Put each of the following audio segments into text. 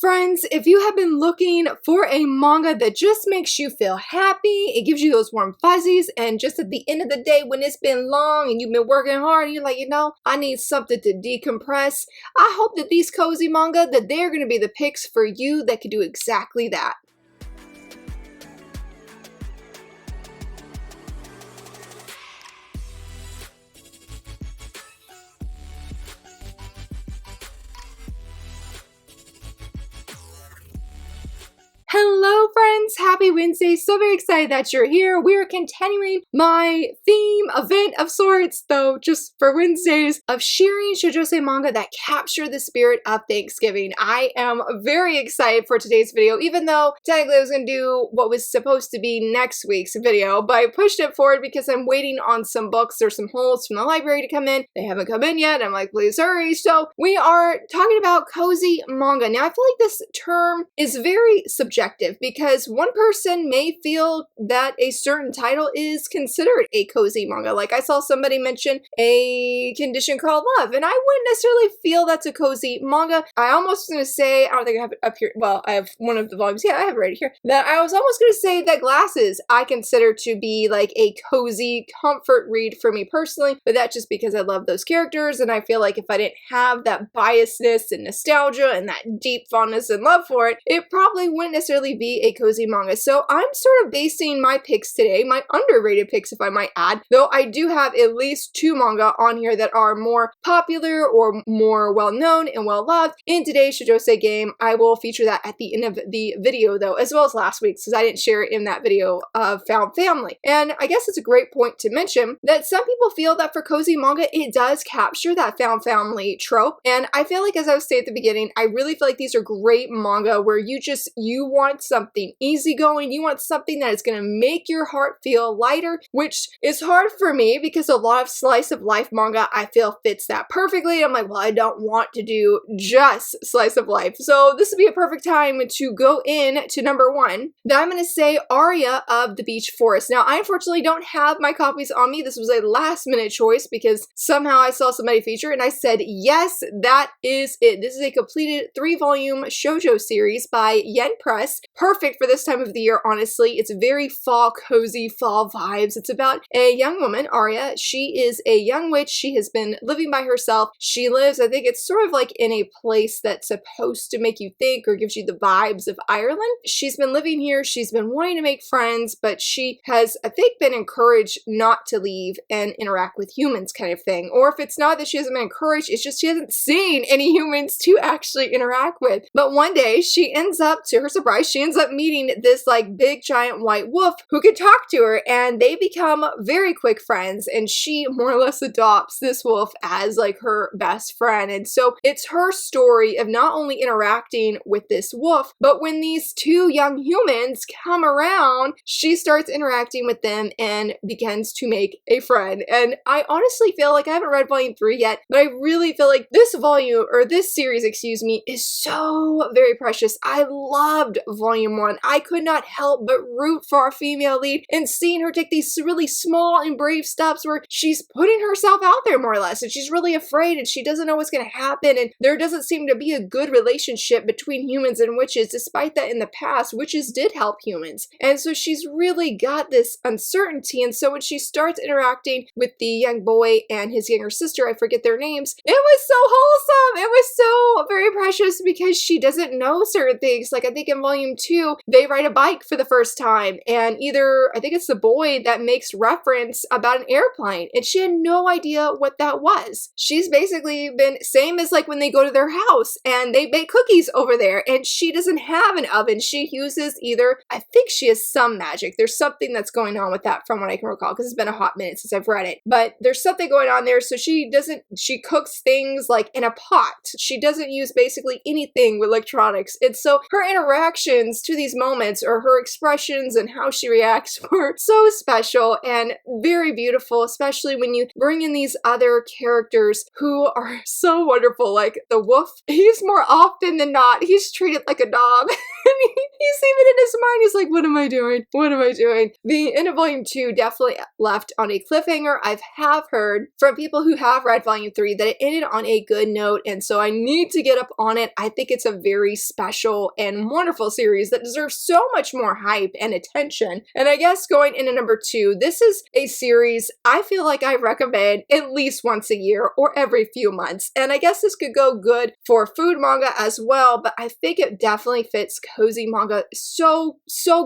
Friends, if you have been looking for a manga that just makes you feel happy, it gives you those warm fuzzies, and just at the end of the day when it's been long and you've been working hard, and you're like, I need something to decompress, I hope that these cozy manga, that they're going to be the picks for you that can do exactly that. Hello friends, happy Wednesday. So very excited that you're here. We are continuing my theme event of sorts, though just for Wednesdays, of sharing shoujosei manga that capture the spirit of Thanksgiving. I am very excited for today's video, even though technically I was going to do what was supposed to be next week's video, but I pushed it forward because I'm waiting on some books or some holds from the library to come in. They haven't come in yet. I'm like, please hurry. So we are talking about cozy manga. Now I feel like this term is very subjective, because one person may feel that a certain title is considered a cozy manga. Like I saw somebody mention A Condition Called Love, and I wouldn't necessarily feel that's a cozy manga. I almost was going to say, I don't think I have it up here. Well, I have one of the volumes. Yeah, I have it right here. That I was almost going to say that Glasses I consider to be like a cozy comfort read for me personally, but that's just because I love those characters, and I feel like if I didn't have that biasness and nostalgia and that deep fondness and love for it, it probably wouldn't necessarily be a cozy manga. So I'm sort of basing my picks today, my underrated picks if I might add, though I do have at least 2 manga on here that are more popular or more well-known and well-loved. In today's shoujosei game, I will feature that at the end of the video though, as well as last week's, because I didn't share it in that video of Found Family. And I guess it's a great point to mention that some people feel that for cozy manga, it does capture that Found Family trope. And I feel like, as I was saying at the beginning, I really feel like these are great manga where you want something easygoing, you want something that is going to make your heart feel lighter, which is hard for me because a lot of slice of life manga I feel fits that perfectly. I'm like, well, I don't want to do just slice of life. So this would be a perfect time to go in to number 1. Then I'm going to say Aria of the Beach Forest. Now, I unfortunately don't have my copies on me. This was a last minute choice because somehow I saw somebody feature and I said, yes, that is it. This is a completed 3-volume shoujo series by Yen Press. Perfect for this time of the year, honestly. It's very fall, cozy fall vibes. It's about a young woman, Aria. She is a young witch. She has been living by herself. She lives, I think it's sort of like in a place that's supposed to make you think or gives you the vibes of Ireland. She's been living here. She's been wanting to make friends, but she has, I think, been encouraged not to leave and interact with humans kind of thing. Or if it's not that she hasn't been encouraged, it's just she hasn't seen any humans to actually interact with. But one day she ends up, to her surprise, she ends up meeting this like big giant white wolf who could talk to her, and they become very quick friends, and she more or less adopts this wolf as like her best friend. And so it's her story of not only interacting with this wolf, but when these 2 young humans come around, she starts interacting with them and begins to make a friend. And I honestly feel like I haven't read volume 3 yet, but I really feel like this volume, or this series, excuse me, is so very precious. I loved volume 1. I could not help but root for our female lead, and seeing her take these really small and brave steps where she's putting herself out there more or less, and she's really afraid and she doesn't know what's going to happen, and there doesn't seem to be a good relationship between humans and witches, despite that in the past witches did help humans. And so she's really got this uncertainty, and so when she starts interacting with the young boy and his younger sister, I forget their names, it was so wholesome. It was so very precious because she doesn't know certain things. Like I think in volume 2, they ride a bike for the first time, and either, I think it's the boy that makes reference about an airplane, and she had no idea what that was. She's basically been, same as like when they go to their house and they bake cookies over there, and she doesn't have an oven. She uses either, I think she has some magic. There's something that's going on with that from what I can recall, because it's been a hot minute since I've read it, but there's something going on there. So she cooks things like in a pot. She doesn't use basically anything with electronics. And so her interactions to these moments, or her expressions and how she reacts, were so special and very beautiful, especially when you bring in these other characters who are so wonderful. Like the wolf, he's more often than not, he's treated like a dog. he's even in his mind, he's like, what am I doing? What am I doing? The end of volume 2 definitely left on a cliffhanger. I have heard from people who have read volume 3 that it ended on a good note, and so I need to get up on it. I think it's a very special and wonderful series that deserves so much more hype and attention. And I guess going into number 2, this is a series I feel like I recommend at least once a year or every few months. And I guess this could go good for food manga as well, but I think it definitely fits cozy manga so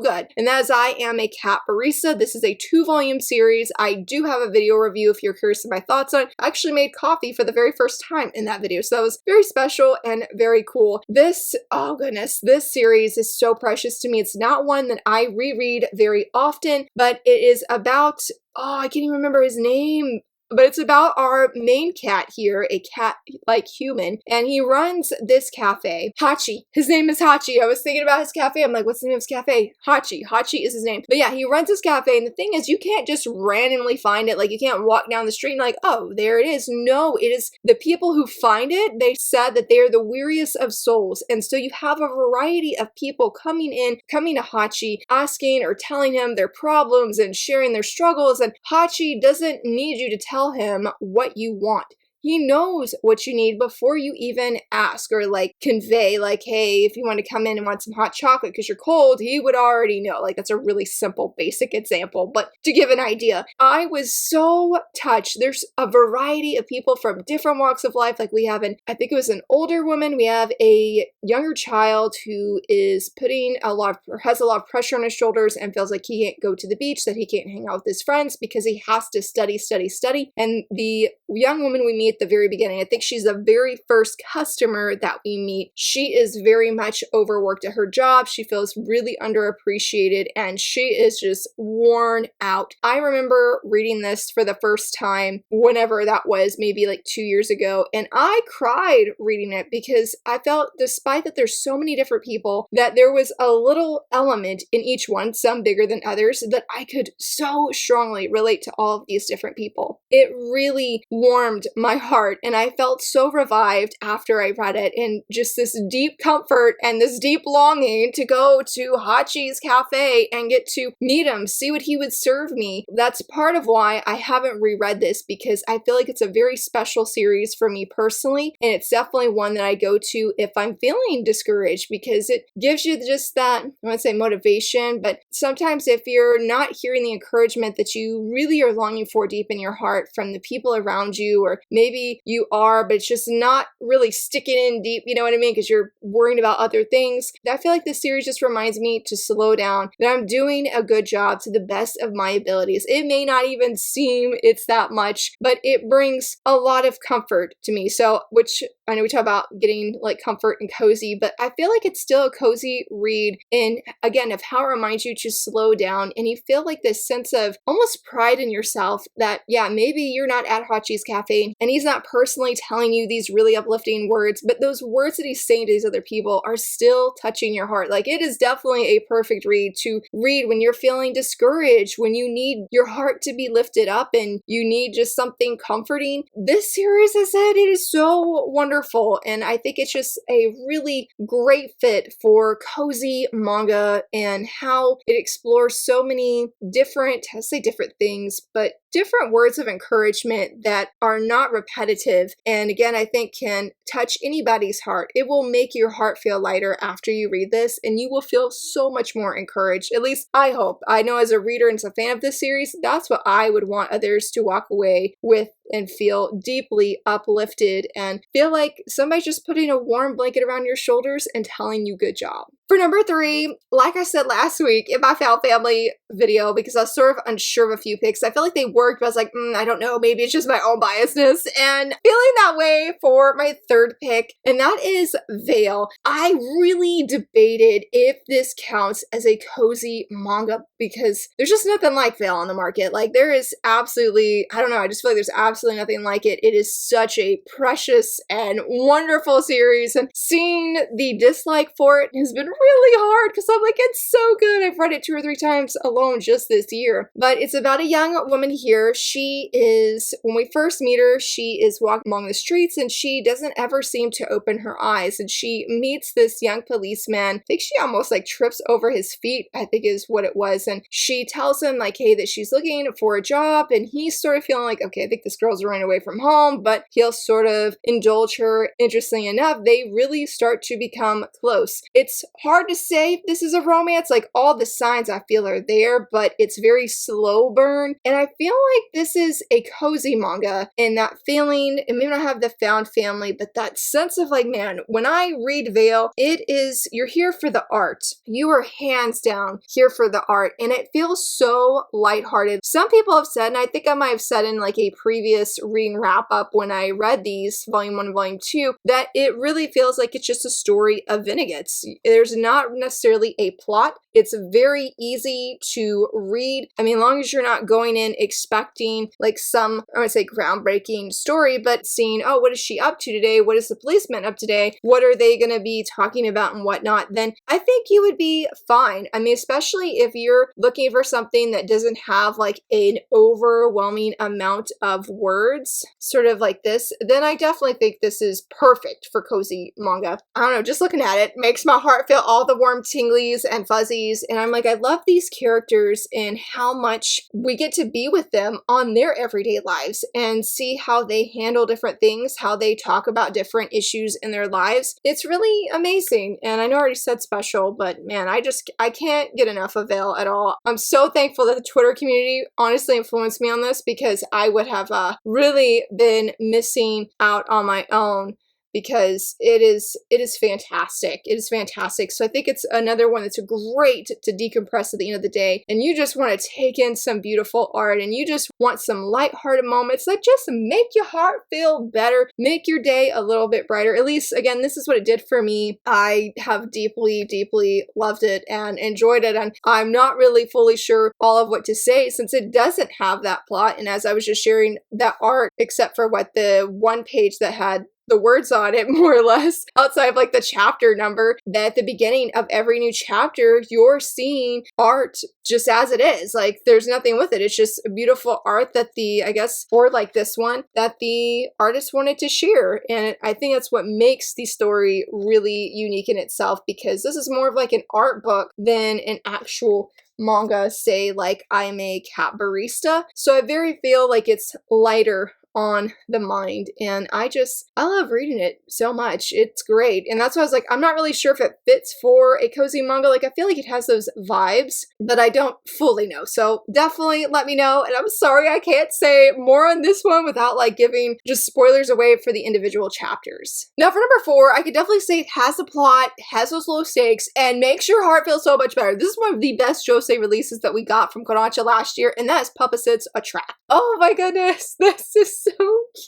good. And that is I Am a Cat Barista. This is a 2-volume series. I do have a video review if you're curious of my thoughts on it. I actually made coffee for the very first time in that video, so that was very special and very cool. This, oh goodness, this series is so precious to me. It's not one that I reread very often, but it is about, oh, I can't even remember his name. But it's about our main cat here, a cat-like human, and he runs this cafe. Hachi. His name is Hachi. I was thinking about his cafe. I'm like, what's the name of his cafe? Hachi. Hachi is his name. But yeah, he runs this cafe, and the thing is, you can't just randomly find it. Like, you can't walk down the street and like, oh, there it is. No, it is the people who find it. They said that they are the weariest of souls, and so you have a variety of people coming to Hachi, asking or telling him their problems and sharing their struggles, and Hachi doesn't need you to tell him what you want. He knows what you need before you even ask or like convey like, hey, if you want to come in and want some hot chocolate because you're cold, he would already know. Like, that's a really simple, basic example, but to give an idea, I was so touched. There's a variety of people from different walks of life. Like, we have I think it was an older woman. We have a younger child who is has a lot of pressure on his shoulders and feels like he can't go to the beach, that he can't hang out with his friends because he has to study. And the young woman we meet at the very beginning, I think she's the very first customer that we meet. She is very much overworked at her job. She feels really underappreciated and she is just worn out. I remember reading this for the first time whenever that was, maybe like 2 years ago, and I cried reading it because I felt, despite that there's so many different people, that there was a little element in each one, some bigger than others, that I could so strongly relate to all of these different people. It really warmed my heart and I felt so revived after I read it, and just this deep comfort and this deep longing to go to Hachi's cafe and get to meet him, see what he would serve me. That's part of why I haven't reread this, because I feel like it's a very special series for me personally, and it's definitely one that I go to if I'm feeling discouraged, because it gives you just that, I wouldn't say motivation, but sometimes if you're not hearing the encouragement that you really are longing for deep in your heart from the people around you, or maybe you are, but it's just not really sticking in deep, you know what I mean? Because you're worrying about other things. I feel like this series just reminds me to slow down, that I'm doing a good job to the best of my abilities. It may not even seem it's that much, but it brings a lot of comfort to me. So, which I know we talk about getting like comfort and cozy, but I feel like it's still a cozy read, and again, of how it reminds you to slow down, and you feel like this sense of almost pride in yourself that, yeah, maybe you're not at Hachi's cafe and he's not personally telling you these really uplifting words, but those words that he's saying to these other people are still touching your heart. Like, it is definitely a perfect read to read when you're feeling discouraged, when you need your heart to be lifted up and you need just something comforting. This series, as I said, it is so wonderful, and I think it's just a really great fit for cozy manga and how it explores so many different, I say different things, but different words of encouragement that are not repetitive, and again, I think can touch anybody's heart. It will make your heart feel lighter after you read this, and you will feel so much more encouraged. At least I hope. I know as a reader and as a fan of this series, that's what I would want others to walk away with and feel deeply uplifted and feel like somebody's just putting a warm blanket around your shoulders and telling you good job. For number 3, like I said last week in my Found Family video, because I was sort of unsure of a few picks, I feel like they worked, but I was like, I don't know, maybe it's just my own biasness, and feeling that way for my 3rd pick, and that is Veil. I really debated if this counts as a cozy manga, because there's just nothing like Veil on the market. Like, there is absolutely, I don't know, I just feel like there's absolutely nothing like it. It is such a precious and wonderful series, and seeing the dislike for it has been really hard because I'm like, it's so good. I've read it 2 or 3 times alone just this year. But it's about a young woman here. She is, when we first meet her, she is walking along the streets and she doesn't ever seem to open her eyes. And she meets this young policeman. I think she almost like trips over his feet, I think is what it was. And she tells him like, hey, that she's looking for a job. And he's sort of feeling like, okay, I think this girl's running away from home, but he'll sort of indulge her. Interestingly enough, they really start to become close. It's hard to say if this is a romance, like all the signs I feel are there, but it's very slow burn. And I feel like this is a cozy manga, and that feeling, it may not have the found family, but that sense of like, man, when I read Veil, it is, you're here for the art. You are hands down here for the art, and it feels so lighthearted. Some people have said, and I think I might have said in like a previous reading wrap up when I read these, volume 1 and volume 2, that it really feels like it's just a story of Vinnegates. There's not necessarily a plot. It's very easy to read. I mean, as long as you're not going in expecting like some, I would say groundbreaking story, but seeing, oh, what is she up to today? What is the policeman up today? What are they going to be talking about and whatnot? Then I think you would be fine. I mean, especially if you're looking for something that doesn't have like an overwhelming amount of words, sort of like this, then I definitely think this is perfect for cozy manga. I don't know, just looking at it makes my heart feel all the warm tinglies and fuzzies. And I'm like, I love these characters and how much we get to be with them on their everyday lives and see how they handle different things, how they talk about different issues in their lives. It's really amazing. And I know I already said special, but man, I can't get enough of Veil at all. I'm so thankful that the Twitter community honestly influenced me on this, because I would have really been missing out on my own, because it is fantastic. It is fantastic. So I think it's another one that's great to decompress at the end of the day, and you just want to take in some beautiful art, and you just want some lighthearted moments that just make your heart feel better, make your day a little bit brighter. At least, again, this is what it did for me. I have deeply, deeply loved it and enjoyed it, and I'm not really fully sure all of what to say since it doesn't have that plot. And as I was just sharing, that art, except for what the one page that had the words on it, more or less, outside of like the chapter number, that at the beginning of every new chapter, you're seeing art just as it is. Like there's nothing with it. It's just beautiful art that I guess, or like this one, that the artist wanted to share. And I think that's what makes the story really unique in itself, because this is more of like an art book than an actual manga, say like I'm a cat barista. So I very feel like it's lighter on the mind, and I love reading it so much. It's great. And that's why I was like, I'm not really sure if it fits for a cozy manga. Like I feel like it has those vibes, but I don't fully know. So definitely let me know. And I'm sorry I can't say more on this one without like giving just spoilers away for the individual chapters. Now for number 4, I could definitely say it has a plot, has those low stakes, and makes your heart feel so much better. This is one of the best shoujosei releases that we got from Kodansha last year, and that is Puppa Sits a Trap. Oh my goodness, this is so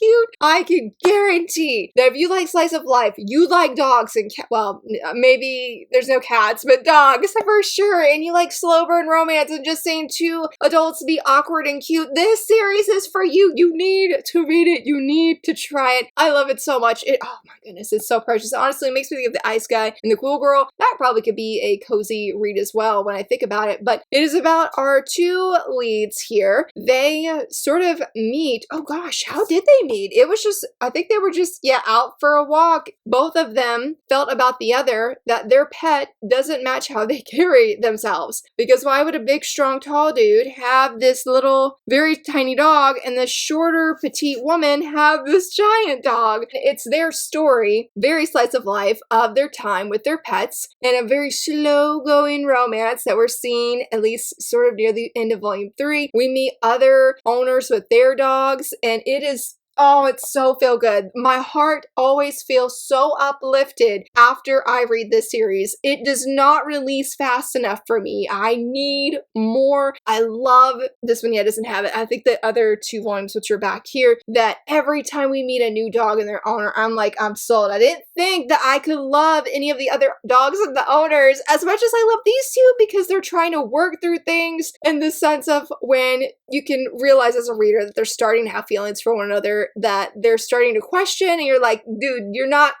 cute. I can guarantee that if you like slice of life, you like dogs and well, maybe there's no cats, but dogs for sure, and you like slow burn romance and just seeing two adults be awkward and cute, this series is for you. You need to read it. You need to try it. I love it so much. Oh my goodness, it's so precious. Honestly, it makes me think of the Ice Guy and the Cool Girl. That probably could be a cozy read as well when I think about it, but it is about our 2 leads here. They sort of meet. Oh gosh, how did they meet? It was just, I think they were just, out for a walk. Both of them felt about the other that their pet doesn't match how they carry themselves. Because why would a big, strong, tall dude have this little, very tiny dog, and this shorter, petite woman have this giant dog? It's their story, very slice of life of their time with their pets, and a very slow-going romance that we're seeing, at least sort of near the end of volume 3. We meet other owners with their dogs, and it is, oh, it's so feel good. My heart always feels so uplifted after I read this series. It does not release fast enough for me. I need more. I love this one. Doesn't have it. I think the other 2 volumes, which are back here, that every time we meet a new dog and their owner, I'm like, I'm sold. I didn't think that I could love any of the other dogs and the owners as much as I love these 2, because they're trying to work through things in the sense of when you can realize as a reader that they're starting to have feelings for one another, here that they're starting to question, and you're like, dude, you're not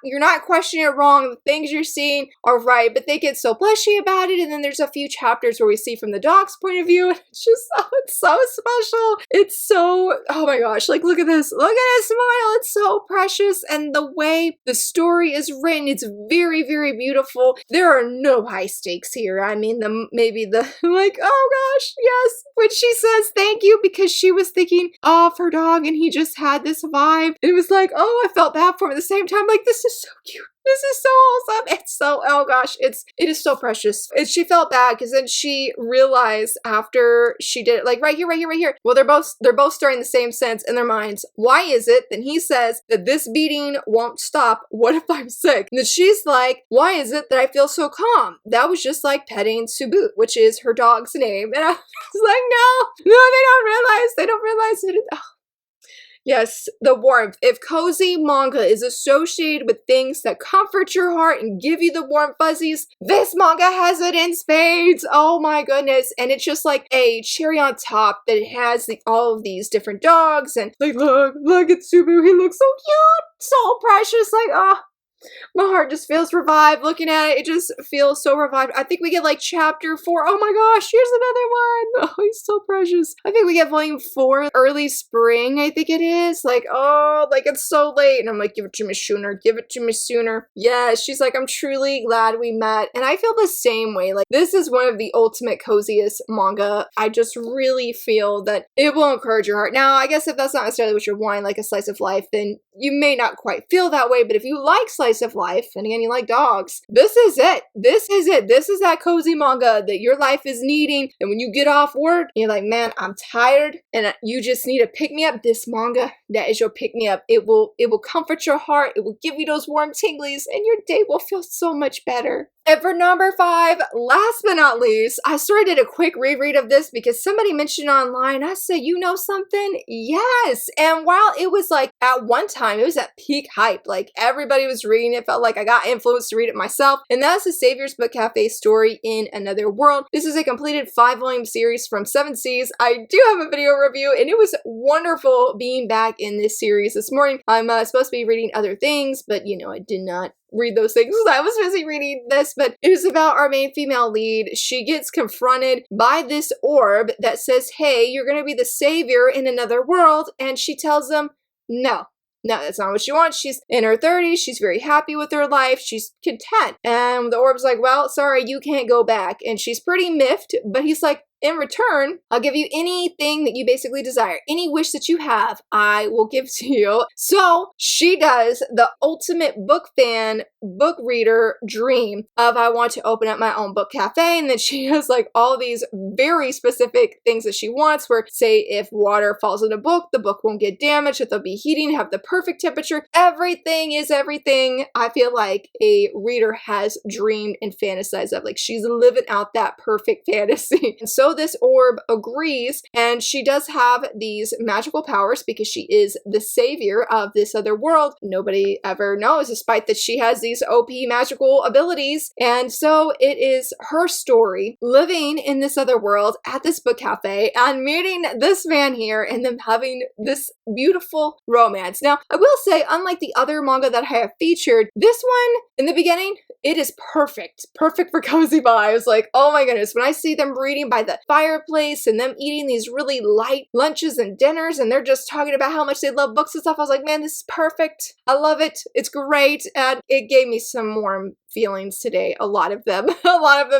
questioning it wrong. The things you're seeing are right, but they get so blushy about it. And then there's a few chapters where we see from the dog's point of view, and it's just, oh, it's so special. It's so, oh my gosh, like look at this smile. It's so precious, and the way the story is written, it's very, very beautiful. There are no high stakes here. I mean, maybe the like, oh gosh, yes, when she says thank you because she was thinking of her dog and he just had this vibe. It was like, oh, I felt bad for him at the same time. Like, this is so cute. This is so awesome. It's so, oh gosh, it is so precious. And she felt bad because then she realized after she did it, like right here. Well, they're both starting the same sentence in their minds. Why is it that he says that this beating won't stop? What if I'm sick? And then she's like, why is it that I feel so calm? That was just like petting Subu, which is her dog's name. And I was like, no, they don't realize it. Oh. Yes, the warmth. If cozy manga is associated with things that comfort your heart and give you the warm fuzzies, this manga has it in spades. Oh my goodness. And it's just like a cherry on top that it has all of these different dogs. And like, look at Subu. He looks so cute. So precious. Like, oh. My heart just feels revived looking at it. It just feels so revived. I think we get like chapter 4. Oh my gosh, here's another one. Oh, he's so precious. I think we get volume 4 early spring, I think it is. Like, oh, like it's so late. And I'm like, give it to me sooner. Give it to me sooner. Yeah, she's like, I'm truly glad we met. And I feel the same way. Like, this is one of the ultimate coziest manga. I just really feel that it will encourage your heart. Now, I guess if that's not necessarily what you're wanting, like a slice of life, then you may not quite feel that way. But if you like slice of life, and again, you like dogs, this is it. This is it. This is that cozy manga that your life is needing. And when you get off work, you're like, man, I'm tired and you just need to pick me up. This manga, that is your pick me up. It will comfort your heart. It will give you those warm tinglies and your day will feel so much better. And for number 5, last but not least, I sort of did a quick reread of this because somebody mentioned online. I said, you know something? Yes. And while it was like at one time, it was at peak hype. Like everybody was reading it. Felt like I got influenced to read it myself. And that's the Savior's Book Cafe story in Another World. This is a completed 5-volume series from 7 Seas. I do have a video review and it was wonderful being back in this series this morning. I'm supposed to be reading other things, but you know, I did not read those things. I was busy reading this, but it is about our main female lead. She gets confronted by this orb that says, hey, you're going to be the savior in another world. And she tells them, no, that's not what she wants. She's in her 30s. She's very happy with her life. She's content. And the orb's like, well, sorry, you can't go back. And she's pretty miffed, but he's like, in return, I'll give you anything that you basically desire. Any wish that you have, I will give to you. So she does the ultimate book fan, book reader dream of I want to open up my own book cafe. And then she has like all these very specific things that she wants where say if water falls in a book, the book won't get damaged, that they'll be heating, have the perfect temperature. Everything is everything I feel like a reader has dreamed and fantasized of. Like she's living out that perfect fantasy. And so this orb agrees, and she does have these magical powers because she is the savior of this other world. Nobody ever knows, despite that she has these OP magical abilities. And so it is her story living in this other world at this book cafe and meeting this man here and them having this beautiful romance. Now, I will say, unlike the other manga that I have featured, this one in the beginning, it is perfect for cozy vibes. Like, oh my goodness, when I see them reading by the fireplace and them eating these really light lunches and dinners and they're just talking about how much they love books and stuff, I was like, man, this is perfect. I love it. It's great. And it gave me some warm feelings today. A lot of them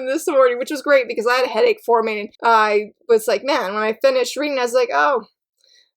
this morning, which was great because I had a headache forming and I was like, man, when I finished reading, I was like, oh,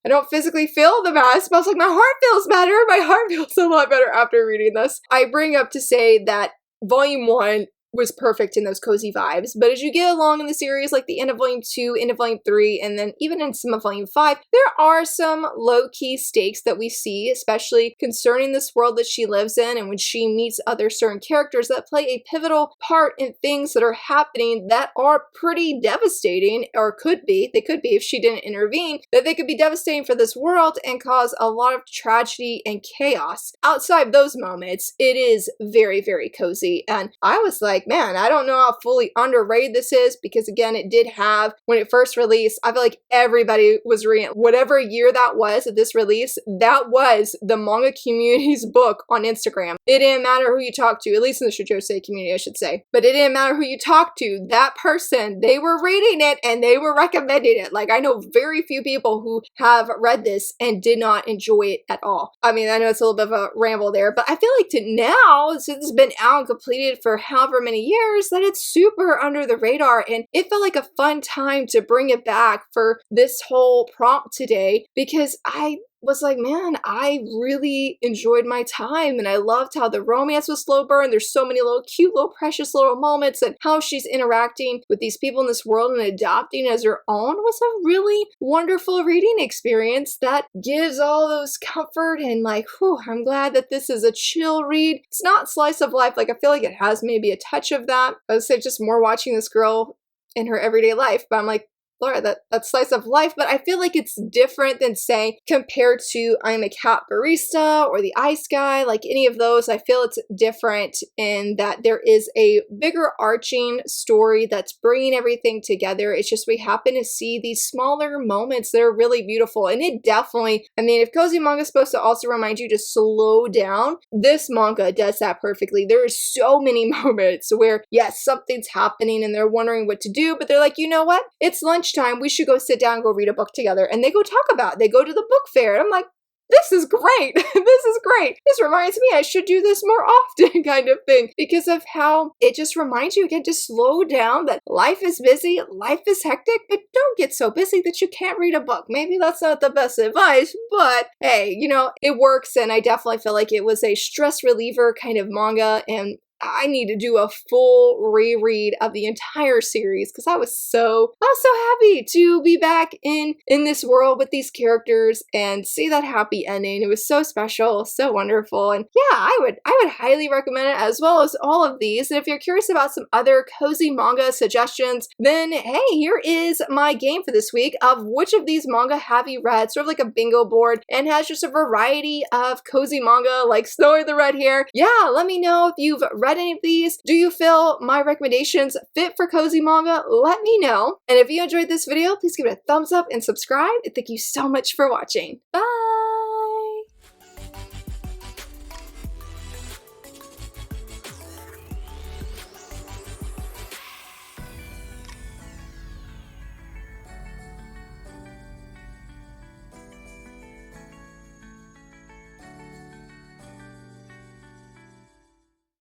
I don't physically feel the best, but I was like, my heart feels better. My heart feels a lot better after reading this. I bring up to say that Volume 1 was perfect in those cozy vibes, but as you get along in the series, like the end of Volume 2, end of Volume 3, and then even in some of Volume 5, there are some low-key stakes that we see, especially concerning this world that she lives in, and when she meets other certain characters that play a pivotal part in things that are happening that are pretty devastating, or they could be if she didn't intervene, that they could be devastating for this world and cause a lot of tragedy and chaos. Outside of those moments, it is very, very cozy, and I was like, like, man, I don't know how fully underrated this is, because again, it did have, when it first released, I feel like everybody was reading it. Whatever year that was at this release, that was the manga community's book on Instagram. It didn't matter who you talked to, at least in the shoujosei community, I should say, but it didn't matter who you talked to, that person, they were reading it and they were recommending it. Like, I know very few people who have read this and did not enjoy it at all. I mean, I know it's a little bit of a ramble there, but I feel like to now, since it's been out and completed for however many years, that it's super under the radar, and it felt like a fun time to bring it back for this whole prompt today, because I was like, man, I really enjoyed my time, and I loved how the romance was slow burn. There's so many little cute, little precious little moments, and how she's interacting with these people in this world and adopting as her own was a really wonderful reading experience that gives all those comfort, and like, whew, I'm glad that this is a chill read. It's not slice of life. Like, I feel like it has maybe a touch of that. I would say just more watching this girl in her everyday life, but I'm like, Laura, that slice of life, but I feel like it's different than, say, compared to I'm a Cat Barista or The Ice Guy, like any of those. I feel it's different in that there is a bigger arching story that's bringing everything together. It's just we happen to see these smaller moments that are really beautiful, and it definitely, I mean, if cozy manga is supposed to also remind you to slow down, this manga does that perfectly. There are so many moments where, yes, something's happening and they're wondering what to do, but they're like, you know what? It's lunchtime. We should go sit down and go read a book together. And they go talk about it. They go to the book fair. And I'm like, this is great. This is great. This reminds me I should do this more often, kind of thing, because of how it just reminds you again to slow down, that life is busy, life is hectic, but don't get so busy that you can't read a book. Maybe that's not the best advice, but hey, you know, it works. And I definitely feel like it was a stress reliever kind of manga, and I need to do a full reread of the entire series, because I was so happy to be back in this world with these characters and see that happy ending. It was so special, so wonderful, and yeah, I would highly recommend it, as well as all of these. And if you're curious about some other cozy manga suggestions, then hey, here is my game for this week of which of these manga have you read, sort of like a bingo board, and has just a variety of cozy manga like Snowy the Red Hare. Yeah, let me know if you've read any of these. Do you feel my recommendations fit for cozy manga? Let me know. And if you enjoyed this video, please give it a thumbs up and subscribe. And thank you so much for watching. Bye!